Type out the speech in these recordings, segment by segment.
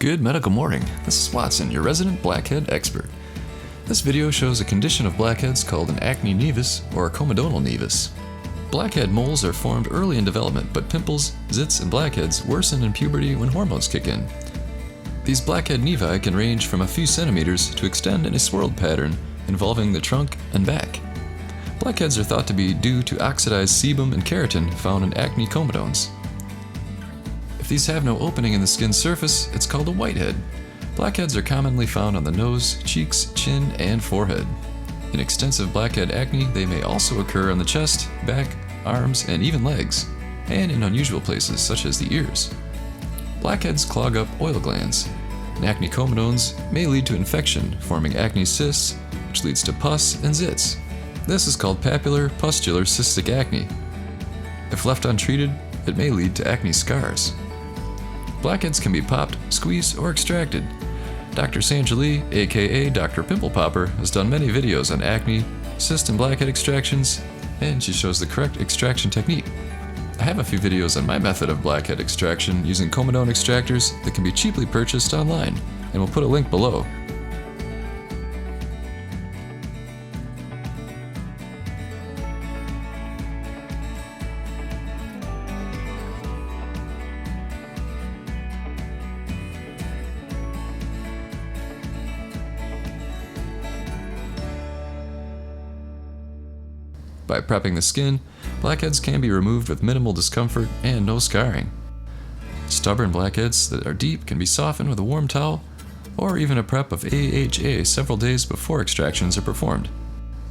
Good medical morning. This is Watson, your resident blackhead expert. This video shows a condition of blackheads called an acne nevus or a comedonal nevus. Blackhead moles are formed early in development, but pimples, zits, and blackheads worsen in puberty when hormones kick in. These blackhead nevi can range from a few centimeters to extend in a swirled pattern involving the trunk and back. Blackheads are thought to be due to oxidized sebum and keratin found in acne comedones. If these have no opening in the skin surface, it's called a whitehead. Blackheads are commonly found on the nose, cheeks, chin, and forehead. In extensive blackhead acne, they may also occur on the chest, back, arms, and even legs, and in unusual places such as the ears. Blackheads clog up oil glands, and acne comedones may lead to infection, forming acne cysts, which leads to pus and zits. This is called papular pustular cystic acne. If left untreated, it may lead to acne scars. Blackheads can be popped, squeezed, or extracted. Dr. Sandra Lee, aka Dr. Pimple Popper, has done many videos on acne, cyst and blackhead extractions, and she shows the correct extraction technique. I have a few videos on my method of blackhead extraction using comedone extractors that can be cheaply purchased online, and we'll put a link below. By prepping the skin, blackheads can be removed with minimal discomfort and no scarring. Stubborn blackheads that are deep can be softened with a warm towel, or even a prep of AHA several days before extractions are performed.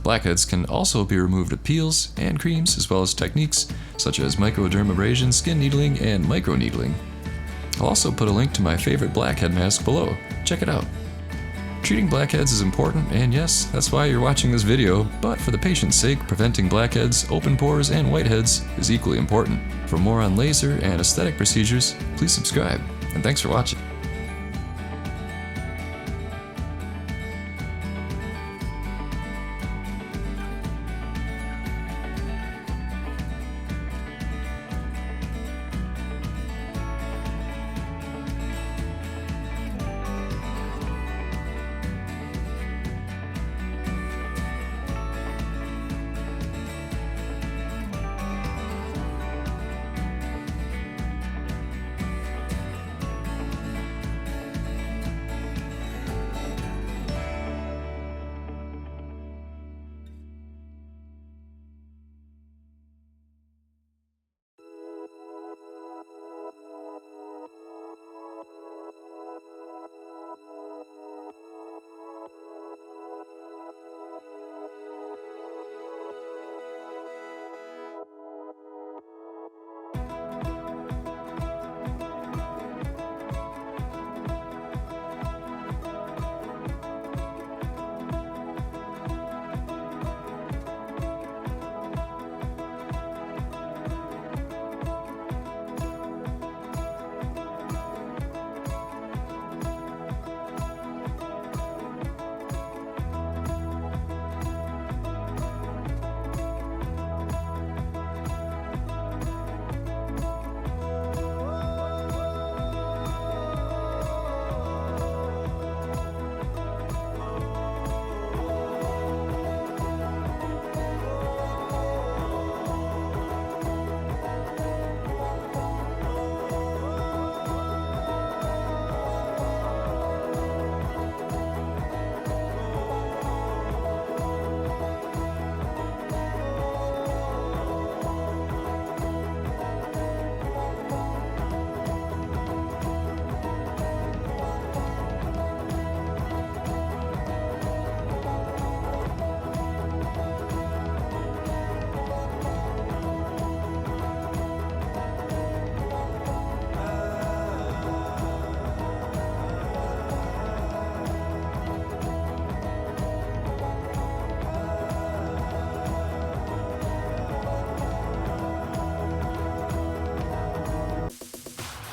Blackheads can also be removed with peels and creams, as well as techniques such as microdermabrasion, skin needling, and microneedling. I'll also put a link to my favorite blackhead mask below. Check it out. Treating blackheads is important, and yes, that's why you're watching this video, but for the patient's sake, preventing blackheads, open pores, and whiteheads is equally important. For more on laser and aesthetic procedures, please subscribe, and thanks for watching.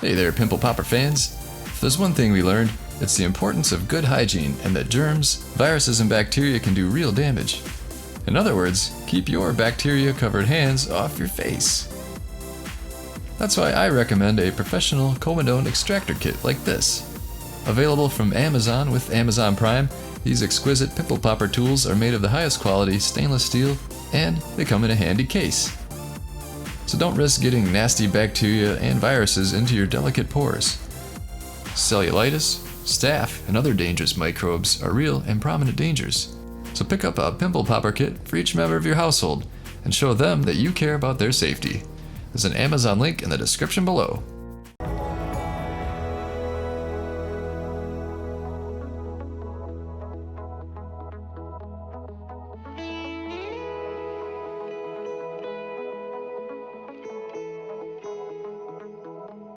Hey there, Pimple Popper fans! If there's one thing we learned, it's the importance of good hygiene and that germs, viruses, and bacteria can do real damage. In other words, keep your bacteria-covered hands off your face. That's why I recommend a professional Comedone extractor kit like this. Available from Amazon with Amazon Prime, these exquisite pimple popper tools are made of the highest quality stainless steel, and they come in a handy case. So don't risk getting nasty bacteria and viruses into your delicate pores. Cellulitis, staph, and other dangerous microbes are real and prominent dangers. So pick up a pimple popper kit for each member of your household and show them that you care about their safety. There's an Amazon link in the description below.